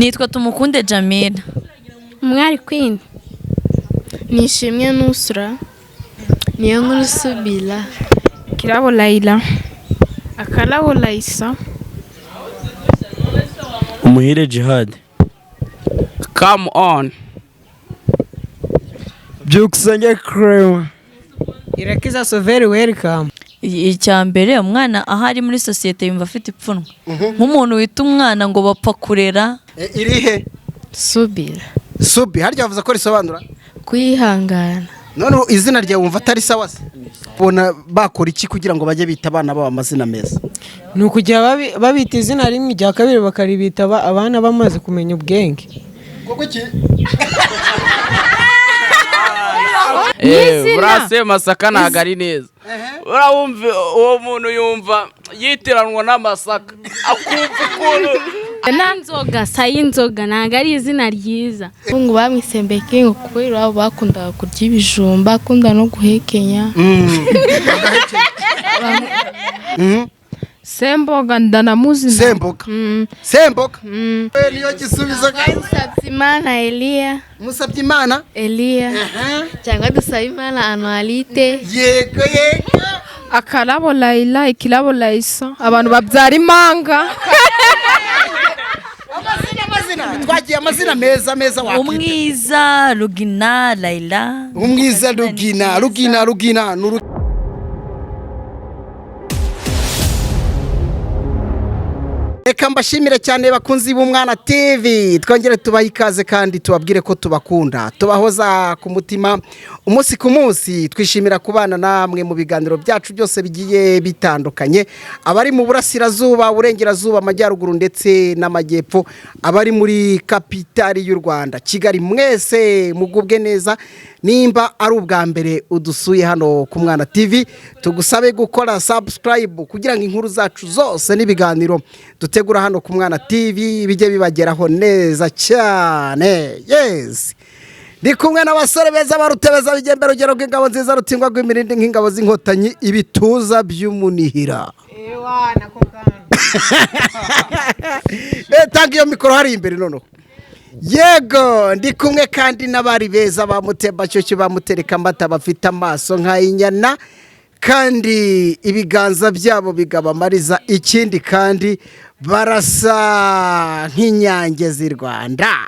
Nitwa Tumukunde Jamila. Umwari Queen. Nishimwe Nusra. Niyo nkuru Subila. Kirabo Laila. Akarabo Laisa. Umuhire Jihad. Come on. Byukusenge Crema. Irakiza so very welcome. Icyambere umwana ahari muri societe yumva afite ipfunwe. Nk'umuntu wita umwana ngo bapfa kurera. Irihe? Subila. Subi harya bavuze ko risobanura Kwihangana. none izina ryawe wumva atari sawa se? Bona bakora iki kugira ngo bajye bita abana babo amazina meza? Nukujya babita izina rimwe rya kabiri bakaribita abana bamaze kumenya ubwenge. Koko ki? Urase Masaka nagari neza. Urumva uwo muntu yumva yitiranwa n'amasaka. Akumva ukuntu Nanzoga sayinzoga nagari izina ryiza. Ngo bamwisembeke ngo kubera abo bakunda kurya ibijumba, akunda no guhekenya. Semboga ndanamuzi. Semboga. Semboga. Niyo gisubizo Musabyimana Elia. Musabyimana Elia. Cyangwa Dusabimana Anualite. Yego. Akarabo Laila, ikirabo Laisa. Abantu babyara imanga. Amazina. Twagiye amazina meza wakwita. Umwiza Rugina Laila. Umwiza Rugina. Reka mbashimire cyane bakunzi b'Umwana TV. Twongere tubaha ikaze kandi tubabwire ko tubakunda. Tubahoza ku mutima umunsi ku munsi. Twishimira kubana namwe mu biganiro byacu byose bigiye bitandukanye. Abari mu burasirazuba, burengerazuba, amajyaruguru ndetse n'amajyepfo, abari muri kapitali y'u Rwanda, Kigali, mwese mugubwe neza. Nimba ari ubwa mbere udusuye hano ku Mwana TV, tugusabe gukora subscribe kugira ngo inkuru zacu zose n'ibiganiro dutegura hano ku Mwana TV bijye bibageraho neza cyane. Yes. Ndi kumwe n'abasore beza barutebeza bigembero rugero rw'ingabo nziza rutingwa rw'imirindi nk'ingabo z'inkotanyi, ibituza by'umunihira. Nako kana. Tanga iyo mikoro hari imbere noneho. Yego, ndi kumwe kandi n'abari beza bamutemba cyo bamutereka amata bafite amaso nk'ayinyana kandi ibiganza byabo bigabamariza, ikindi kandi barasa nk'inyange z'i Rwanda.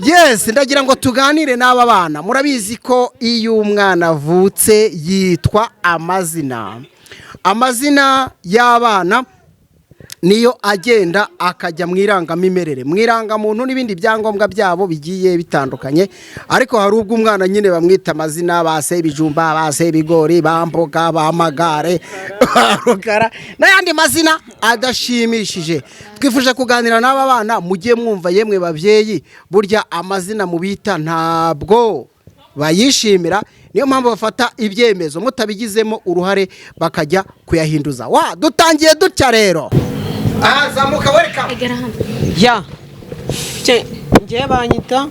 Yes, ndagira ngo tuganire n'aba bana. Murabizi ko iyo umwana avutse yitwa amazina. Amazina y'abana niyo agenda akajya mu irangamimerere, mu irangamuntu n'ibindi byangombwa byabo bigiye bitandukanye. Ariko hari ubwo umwana nyine bamwita amazina, base ibijumba, base ibigori, bamboga, bamagare, barugara n'ayandi mazina adashimishije. Twifuje kuganira n'aba bana, mujye mwumva yemwe babyeyi, burya amazina mubita ntabwo bayishimira, niyo mpamvu bafata ibyemezo mutabigizemo uruhare bakajya kuyahinduza. Dutangiye dutya rero. Zamuka welcome. Ya. Ngiye banyita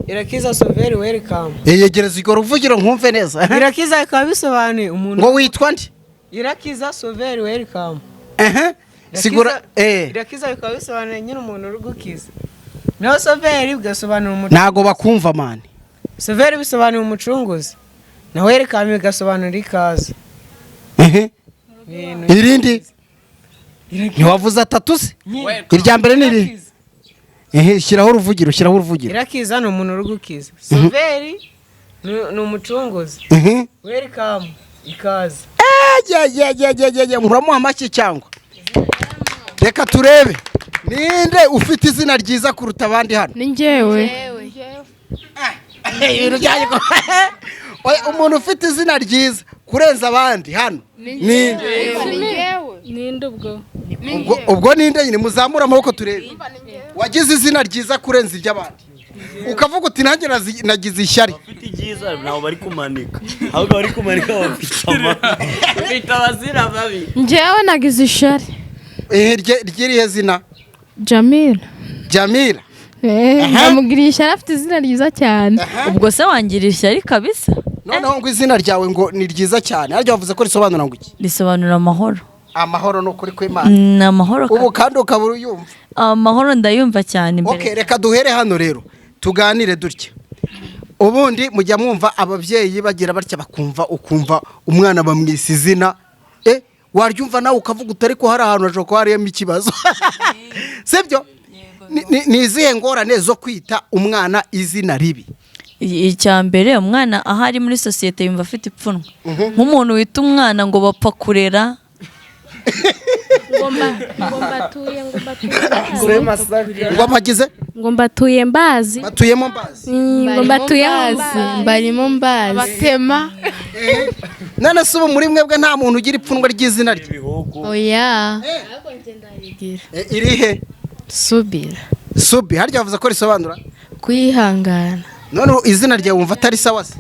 Irakiza so very welcome. Yegereza igoro uvugiro nkumve neza. Irakiza ikaba bisobanuye umuntu. Ngo witwa nde? Irakiza so very welcome. Sigura Irakiza ikaba bisobanuye nyine umuntu uri gukiza. No so very bigasobanura umuntu. Nago bakumva mani. So very bisobanuye umucunguzi. Na welcome bigasobanura ikaze. Irindi? Ntiwavuze atatu se? Irya mbere ni iri? Shyiraho uruvugiro. Irakiza ni umuntu uri gukiza. So very ni umucunguzi. Welcome ikaze. Muramuha amashyi cyangwa? Reka turebe. Ninde ufite izina ryiza kuruta abandi hano? Ni njyewe. Umuntu ufite izina ryiza kurenza abandi hano Ninde ubwo? ubwo ninde nyine? Muzamura amaboko turebe. Wagize izina ryiza kurenza iby'abandi, ukavuga uti nanjye nagize ishyari. Bafite igiza nabo bari kumanika. Ahubwo bari kumanika bafite abazira babi. Njyewe nagize ishari. Ryirihe zina? Jamila. Namugiriye ishyari, afite izina ryiza cyane. Ubwo se wangira ishyari kabisa? Noneho ngo izina ryawe ngo ni ryiza cyane. Aryo bavuze ko risobanura ngo iki? Risobanura amahoro. amahoro no kuri kw'Imana. ni amahoro Ubu kandi ukaba uyumva. amahoro ndayumva cyane imbere. Okay, reka duhere hano rero tuganire dutya. Ubundi mujya mwumva ababyeyi bagira batya ukumva umwana bamwisa izina waryumva nawe ukavuga utari ko hari ahantu hashobora kuba harimo ikibazo. Sibyo? Ni izihe ngorane zo kwita umwana izina ribi? icya mbere umwana ahari muri sosiyete yumva afite ipfunwe nk'umuntu wita umwana ngo bapfa kurera Ngo mpagize? ngo mbatuye mbazi Batuyemo mbazi. ngo mbatuye mbazi barimo mbazi batema None se ubu muri mwebwe nta muntu ugira ipfunwe ry'izina rye? oya Irihe? subira Subi harya bavuze ko risobanura? kwihangana None izina rye wumva atari sawa se?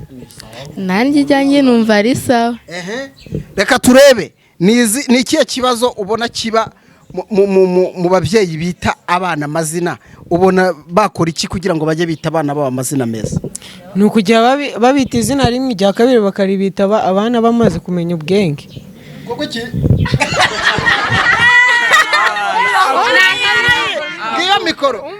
nanjye ijyanjye numva ari sawa Reka turebe ni ikihe kibazo ubona kiba mu babyeyi bita abana amazina, ubona bakora iki kugira ngo bajye bita abana babo amazina meza? ni ukujya babita izina rimwe rya kabiri bakaribita abana bamaze kumenya ubwenge. Ngiyo mikoro.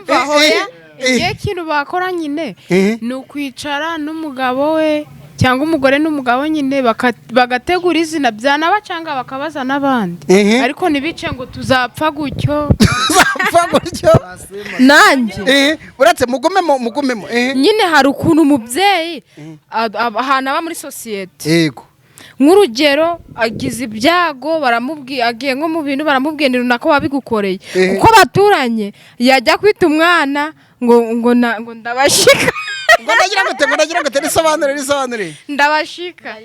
igihe kintu bakora nyine ni ukwicara n'umugabo we cyangwa umugore n'umugabo nyine bagategura izina byanaba cyangwa bakabaza n'abandi ariko ntibice ngo tuzapfa gutyo nanjye uretse mugumemo nyine hari ukuntu umubyeyi ahantu aba muri sosiyete yego nk'urugero agize ibyago baramubwiye agiye nko mu bintu baramubwiye ni runaka wabigukoreye kuko baturanye yajya kwita umwana ngo ndabashika ngo ndagira ngo risobanure ndabashika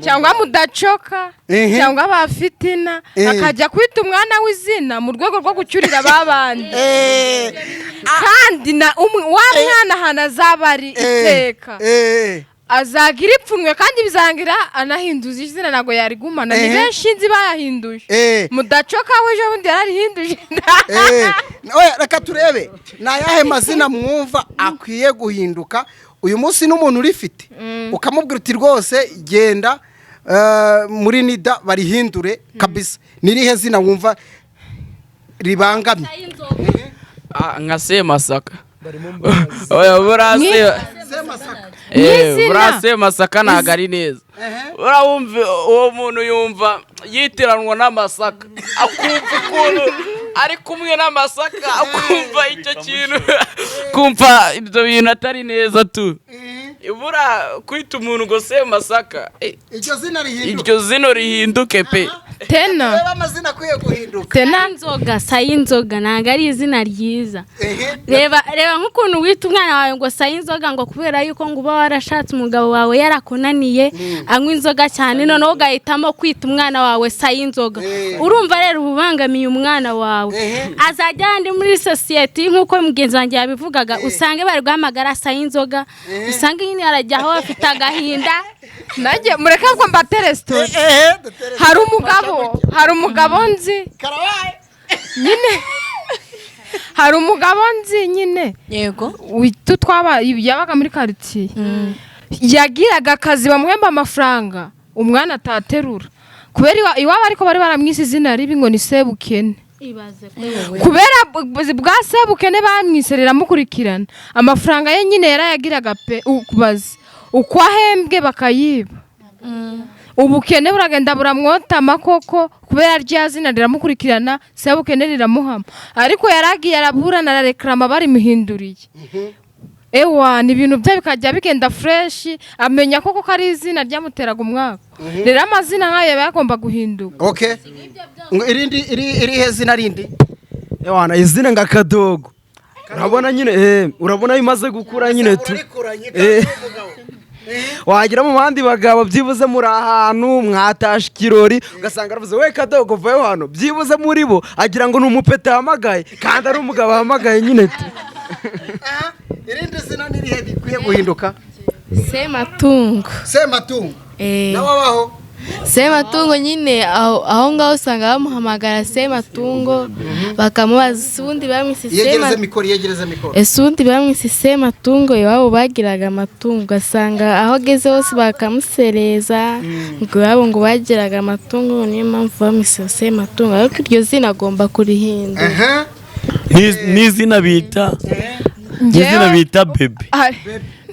cyangwa mudacoka cyangwa bafitina akajya kwita umwana w'izina mu rwego rwo gucyurira babandi kandi wa mwana ahantu azaba ari iteka azagira ipfunwe kandi bizarangira anahinduza izina ntabwo yarigumana ni benshi nzi bayahinduje mudacoka we ejo bundi yararihinduje reka turebe ni ayahe mazina mwumva akwiye guhinduka uyu munsi n'umuntu urifite ukamubwira uti rwose genda muri nida barihindure kabisa, nirihe zina wumva ribangamye? nka Semasaka. Semasaka ntabwo ari neza. Urumva uwo muntu yumva yitiranwa n'amasaka akumva ukuntu ari kumwe n'amasaka akumva icyo kintu kumva ibyo bintu atari neza tu. Ibura kwita umuntu ngo Semasaka iryo zino rihinduke pe. Tena amazina akwiye guhinduka. Tena inzoga sayinzoga ntabwo ari izina ryiza. Reba nk'ukuntu wita umwana wawe ngo sayinzoga ngo kubera yuko ngo uba warashatse umugabo wawe yarakunaniye anywa inzoga cyane noneho ugahitamo kwita umwana wawe sayinzoga. Urumva rero ubangamiye umwana wawe. Azajya andi muri society nk'uko mugenzi wanjye yabivugaga usange bari guhamagara sayinzoga usange nyine arajyaho afite agahinda. Najye mureka ko mbatere story. Hari umugabo nzi Karabaye nyine hari umugabo nzi nyine yego yabaga muri quartier yagiraga akazi bamuhemba amafaranga umwana ataterura kubera iwabo ariko bari baramwise izina ribi ngo ni Sebukene kubera bwa Sebukene bamwise riramukurikirana amafaranga ye nyine yarayagiraga pe ukubaza uko ahembwe bakayiba ubukene buragenda buramwota amakoko kubera rya zina riramukurikirana Sebukene riramuhama ariko yaragiye araburana ararekrama bari muhinduriye ewa ni ibintu bye bikajya bigenda fresh amenya koko ari izina ryamuteraga umwaka rero amazina nkayo yagomba guhinduka. Okay iri hezina rindi ewana izina nga Kadogo urabona nyine urabona bimaze gukura nyine tu wagira mu bandi bagabo byibuze muri ahantu mwatasha ikirori ugasanga aravuze we Kadogo vayo hano byibuze muri bo agira ngo ni umupete hamagaye kandi ari umugabo hamagaye nyine tu. irindi zina nirihe rikwiye guhinduka? Sematungo Sematungo nawe abaho Sematungo nyine aho ngaho usanga bamuhamagara Sematungo bakamubaza ubundi bamwise ubundi bamwise Sematungo iwabo bagiraga amatungo ugasanga aho ageze hose bakamusereza ngo iwabo ngo bagiraga amatungo niyo mpamvu bamwise Sematungo ariko iryo zina agomba kurihindura n'izina bita bebe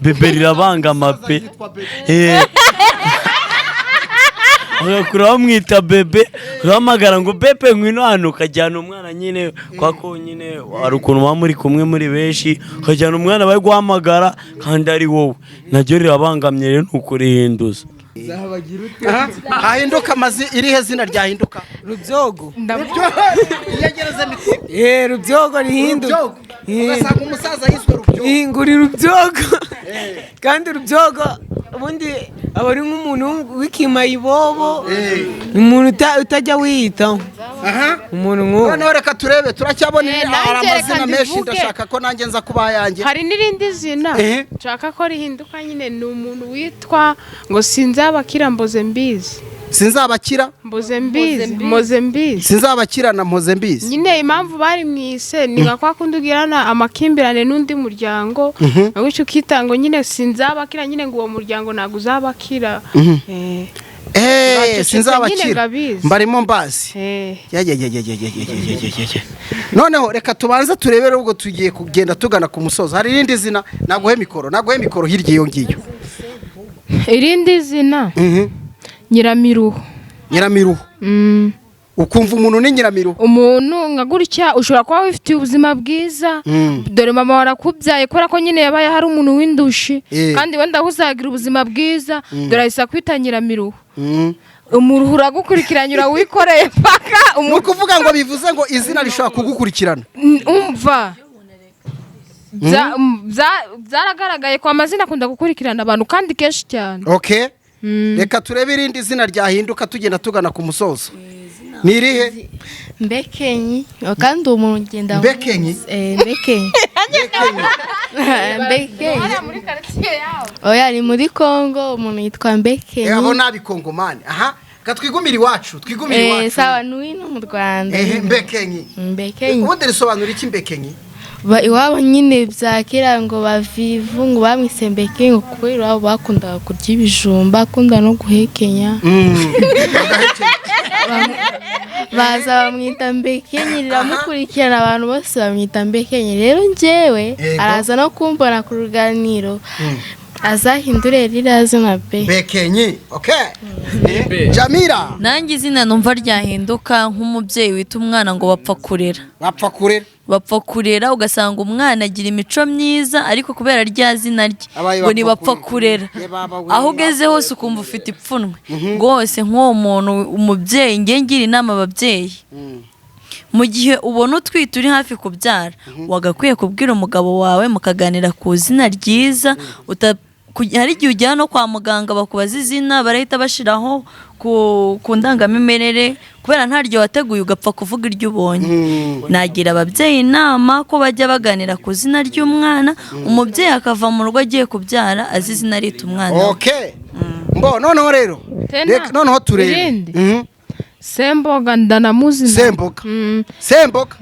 bebe rirabangama pe ugakura bamwita bebe uramagara ngo bebe ngwino hano ukajyana umwana nyine kwako nyine hari ukuntu muba muri kumwe muri benshi ukajyana umwana bari guhamagara kandi ari wowe naryo rirabangamye rero nuko rihinduza hahinduka amazi irihe zina ryahinduka Rubyogo iyegereze mikoro Rubyogo rihinduka ugasanga umusaza yiswe Rubyogo ihingura Rubyogo kandi Rubyogo ubundi aba ari nk'umuntu w'ikimayibobo umuntu utajya wiyitaho umuntu nk'uwo noneho reka turebe turacyabona amazina menshi ndashaka ko nanjye nza kuba yanjye hari n'irindi zina nshaka ko rihinduka nyine ni umuntu witwa ngo sinzabakira mboze mbizi sinzabakira sinzabakira na mpoze mbizi nyine impamvu bari mwise ni nka kwa kundi ugirana amakimbirane n'undi muryango nawe icyo ukitango nyine sinzabakira nyine ngo uwo muryango ntabwo uzabakira sinzabakira mbarimo mbazi noneho reka tubanze turebere ubwo tugiye kugenda tugana ku musozi hari irindi zina naguhe mikoro hirya iyo ngiyo irindi zina Nyiramiruho ukumva umuntu ni Nyiramiruho umuntu nka gutya ushobora kuba wifitiye ubuzima bwiza dore mama warakubyaye kubera ko nyine yabaye hari umuntu w'indushi kandi wenda uzagira ubuzima bwiza dore ahise kwita Nyiramiruho umuruhu uragukurikiranye urawikoreye paka ni ukuvuga ngo bivuze ngo izina rishobora kugukurikirana umva byaragaragaye ko amazina akunda gukurikirana abantu kandi kenshi cyane reka turebe irindi zina ryahinduka tugenda tugana ku musozo ni irihe Mbekenyi kandi uwo muntu ugenda Mbekenyi oya ni muri Kongo umuntu yitwa Mbekenyi abo n'abikongomani twigumire iwacu sawa n'uwino mu Rwanda Mbekenyi ubundi risobanura iki Mbekenyi iwabo nyine byakira ngo bavivu ngo bamwise Mbekenyi kubera iwabo bakundaga kurya ibijumba bakunda no guhekenya baza bamwita Mbekenyi riramukurikirana abantu bose bamwita Mbekenyi rero njyewe araza no kumbona ku ruganiro azahindure ririya zina Mbekenyi Jamila nanjye izina numva ryahinduka nk'umubyeyi wita umwana ngo bapfa kurera ugasanga umwana agira imico myiza ariko kubera rya zina rye ngo ni bapfa kurera aho ugeze hose ukumva ufite ipfunwe rwose nk'uwo muntu umubyeyi ngira inama ababyeyi mu gihe ubona utwite uri hafi kubyara wagakwiye kubwira umugabo wawe mukaganira ku zina ryiza hari igihe ujyana no kwa muganga bakubaza izina barahita bashiraho ku ndangamimerere kubera ntaryo wateguye ugapfa kuvuga iryo ubonye nagira ababyeyi inama ko bajya baganira ku zina ry'umwana umubyeyi akava mu rugo agiye kubyara azi izina rita umwana noneho rero noneho turebe Semboga ndanamuzi Semboga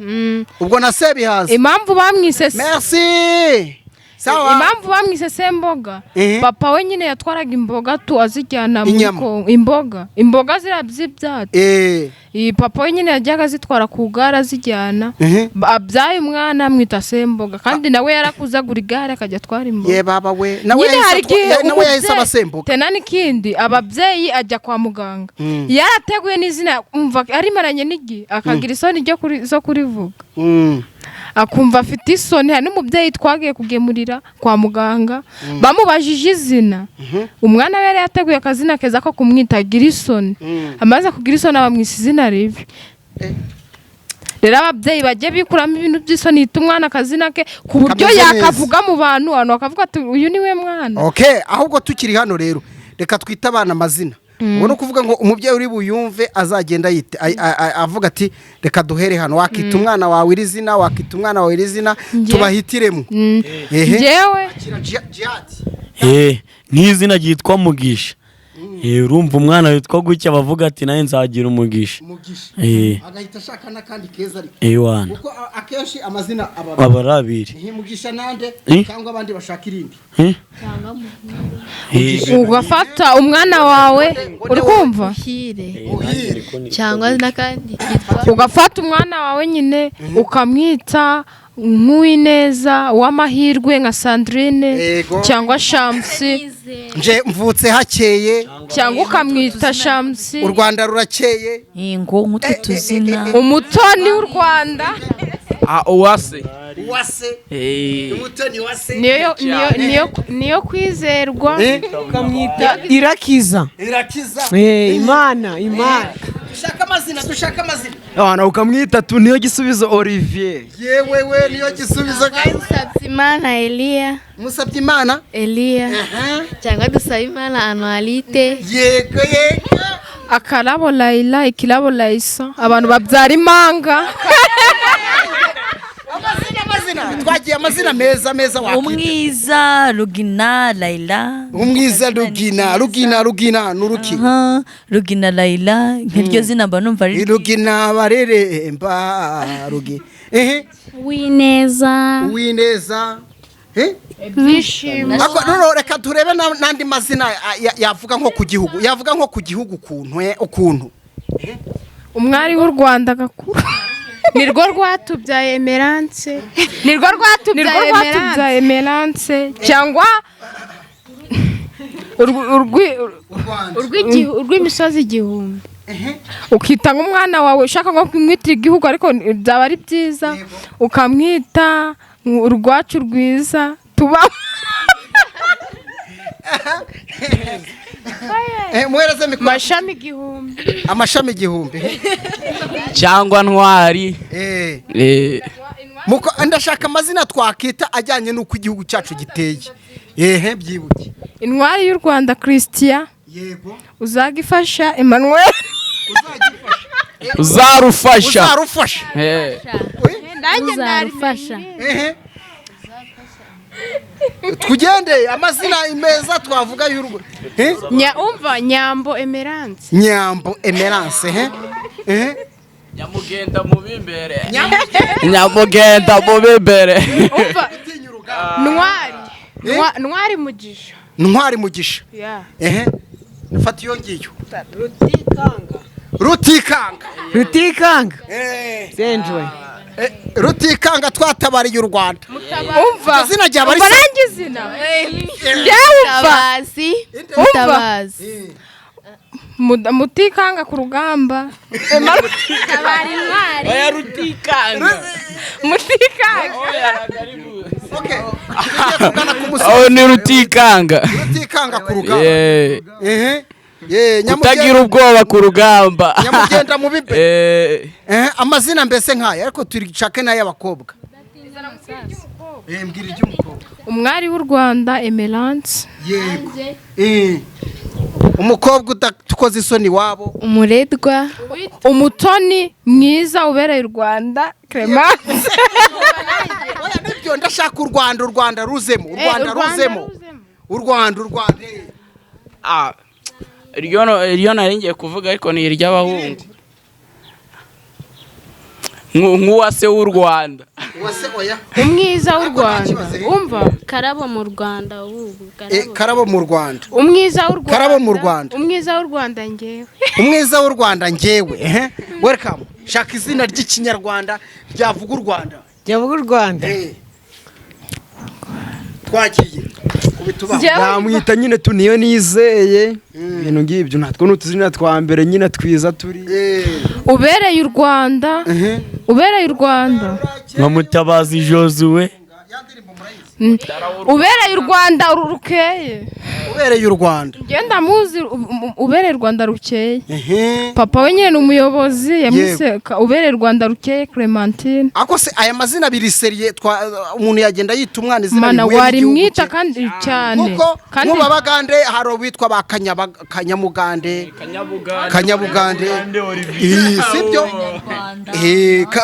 ubwo na Sebihaza impamvu bamwise merci impamvu bamwise Semboga papa we nyine yatwaraga imboga azijyana mu imboga ziraby'ibyatsi papa we nyine yajyaga azitwara ku igare azijyana abyaye umwana amwita Semboga kandi nawe yarakuzagura igare akajya atwara imboga baba we nawe yahise aba Semboga tena n'ikindi ababyeyi ajya kwa muganga yarateguye n'izina umva arimaranye n'igihe akagira isoni zo kurivuga akumva afite isoni hari n'umubyeyi twagiye kugemurira kwa muganga bamubajije izina umwana we yari yateguye akazina keza ko kumwitagira isoni amaze kugira isoni abamwisa izina ribi rero ababyeyi bajye bikuramo ibintu by'isoni yita umwana akazina ke ku buryo yakavuga mu bantu bakavuga ati uyu niwe mwana ahubwo tukiri hano rero reka twite abana amazina ubona kuvuga ngo umubyeyi uri buyumve azagenda avuga ati reka duhere hano wakita umwana wawe iri zina wakita umwana wawe iri zina tubahitiremo njyewe n'izina ryitwa Mugisha urumva umwana witwa gutya bavuga ati nawe nzagira umugisha agahita ashaka n'akandi keza ariko ewana kuko akenshi amazina aba ari abiri mugisha nande cyangwa abandi bashaka irindi ugafata umwana wawe uri kumva cyangwa n'akandi ugafata umwana wawe nyine ukamwita nk'uwineza uw'amahirwe nka Sandrine cyangwa Shamsi nje mvutse hakeye cyangwa ukamwita Shamsi u Rwanda rurakeye ngo nk'utu tuzina umutoni w'u Rwanda uwase umutoni wase niyo kwizerwa ukamwita irakiza imana dushaka amazina abana ukamwita tu niyo gisubizo Olivier yewe niyo gisubizo Musabyimana Musabyimana Elia cyangwa Dusabimana Anualite yego akarabo Laila ikirabo Laisa abantu babyara impanga twagiye amazina meza wakita umwiza Rugina Laila umwiza Rugina nuruki Rugina Laila nk'iryo zina mba numva ari Rugina bareremba rugi wineza bishimye none reka turebe nandi mazina yavuga nko ku gihugu ukuntu umwari w'u Rwanda gakuru nirwo rwatubyaye Emerance cyangwa urw'imisozi igihumbi ukita nk'umwana wawe ushaka nko kumwitira igihugu ariko byaba ari byiza ukamwita urwacu rwiza tuba muhereze mikoro amashami igihumbi cyangwa ntwari ndashaka amazina twakita ajyanye n'uko igihugu cyacu giteye byibuke intwari y'u Rwanda Christian yego uzagifasha Emmanuel uzarufasha tugende amazina meza twavuga y'urugo umva Nyambo Emerance nyamugenda mu bimbere ntwari mugisha fata iyo ngiyo Rutikanga twatabariye u Rwanda umva izina rya Mutabazi Mutikanga ku rugamba ni Rutikanga ku rugamba utagira ubwoba ku rugamba nyamugenda mu bibe amazina mbese nk'aya ariko turishake n'ay'abakobwa mbwira iry'umukobwa umwari w'u Rwanda Emerance yego umukobwa udakoze isoni wabo umuredwa umutoni mwiza ubereye u Rwanda Clemence nibyo ndashaka u Rwanda ruzemo u Rwanda iryo nari ngiye kuvuga ariko ni iry'abahungu nk'uwase w'u Rwanda umwiza w'u Rwanda umva Karabo mu Rwanda Karabo mu Rwanda umwiza w'u Rwanda Karabo mu Rwanda umwiza w'u Rwanda ngewe umwiza w'u Rwanda ngewe welcome shaka izina ry'ikinyarwanda ryavuga u Rwanda twagiye yamwita nyine tuniyo nizeye ibintu ngibyo natwo n'utuzina twa mbere nyine twiza turi ubereye u Rwanda nka Mutabazi Josuwe ubereye u Rwanda rukeye ubereye u Rwanda genda muzi ubereye u Rwanda rukeye papa we nyine umuyobozi yamuseka ubereye u Rwanda rukeye Clementine ako se aya mazina abiri seriye umuntu yagenda yita umwana izina mana wari mwita kandi cyane kandi mubabagande haro witwa ba Kanyabugande sibyo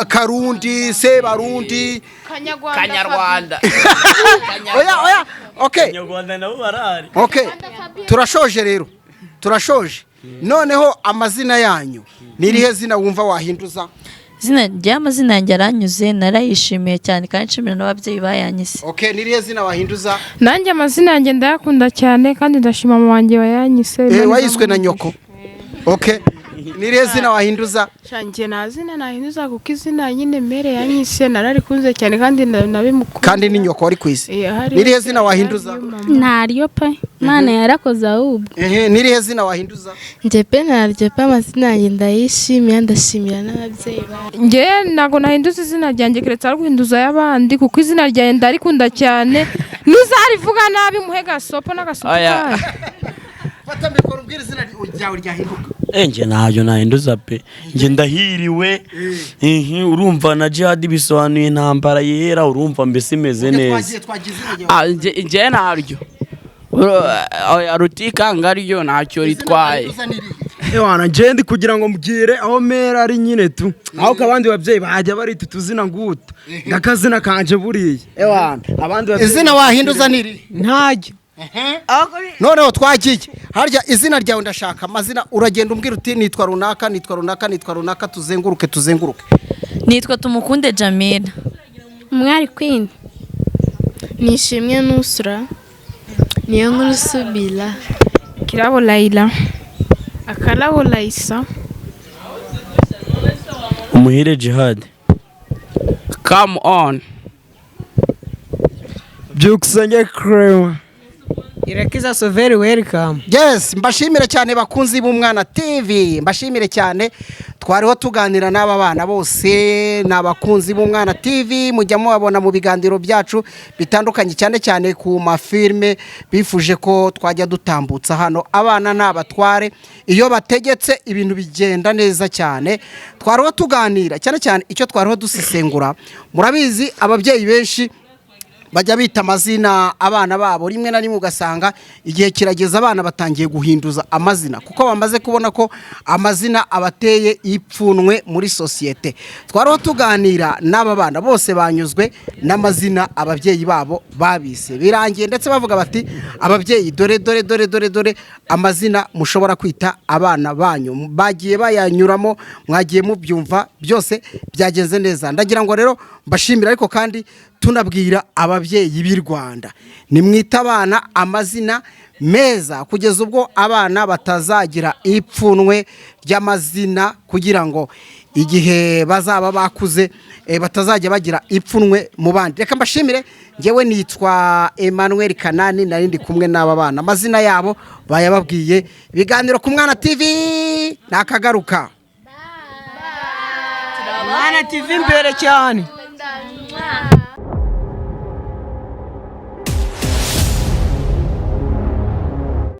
Karundi Sebarundi Kanyarwanda oya okay turashoje rero turashoje noneho amazina yanyu nirihe zina wumva wahinduza? izina ry'amazina yanjye aranyuze narayishimiye cyane kandi nshimira n'ababyeyi bayanyise. Okay, nirihe zina wahinduza? nanjye amazina yanjye ndayakunda cyane kandi ndashima mama wanjye wayanyise. Wayiswe na nyoko. Okay, nirihe zina wahinduza? Shanjye nta zina nahinduza kuko izina nyine mere yanyise nararikunze cyane kandi nabimukunda. Kandi ni nyoko wari kwisi. Nirihe zina wahinduza? Ntaryo pe Mana yarakoze ahubwo. Nirihe zina wahinduza? Nje pe naryo pe amazina yanjye ndayishimiye ndashimira n'ababyeyi banjye. Nge nago nahinduza izina ryanjye keretse ari guhinduza y'abandi kuko izina ryanjye ndarikunda cyane. Nuzarivuga nabi muhe gasopo n'agasopo. Fata mikoro ubwira izina ryawe ryahinduka. Nje ntabyo nahinduza pe. Nje ndahiriwe. Urumva na jihad bisobanuye intambara yera urumva mbese imeze neza. Nje naryo. Rutikanga ryo ntacyo ritwaye. Ewana nje kugira ngo mbwire aho mera ari nyine tu. Aho kabandi babyeyi bajya bari tutuzina ngutu. Ngakazina kanje buriye. Ewana abandi babyeyi. Izina wahinduza niri? Ntajyo. Noneho twagiye harya izina ryawe ndashaka amazina uragenda umbwira uti nitwa runaka tuzenguruke. Nitwa Tumukunde Jamila. Umwari Queen. Nishimye Nusra. Niyo nkuru Subila. Kirabo Laila. Akalabo Laisa. Umuhire Jihad. Come on. Byukusenge Crema. Irakiza Soveri welcome. Yes, mbashimire cyane bakunzi b'Umwana TV. Mbashimire cyane twariho tuganira n'aba bana bose n'abakunzi b'Umwana TV mujya mubabona mu biganiro byacu bitandukanye cyane ku mafilme bifuje ko twajya dutambutsa hano abana n'abatware iyo bategetse ibintu bigenda neza cyane twariho tuganira cyane icyo twariho dusisengura murabizi ababyeyi benshi bajya bita amazina abana babo rimwe na rimwe ugasanga igihe kirageza abana batangiye guhinduza amazina kuko bamaze kubona ko amazina abateye ipfunwe muri societe. Twariho tuganira n'aba bana bose banyuzwe n'amazina ababyeyi babo babise birangiye ndetse bavuga bati ababyeyi dore amazina mushobora kwita abana banyu bagiye bayanyuramo mwagiye mubyumva byose byagenze neza. Ndagira ngo rero mbashimira ariko kandi tunabwira ababyeyi b'i Rwanda nimwita abana amazina meza kugeza ubwo abana batazagira ipfunwe ry'amazina kugira ngo igihe bazaba bakuze batazajya bagira ipfunwe mu bandi. Reka mbashimire ngewe nitwa Emmanuel Kanani narindi kumwe n'aba bana amazina yabo bayababwiye ibiganiro ku Mwana TV nakagaruka. Mwana TV mbere cyane.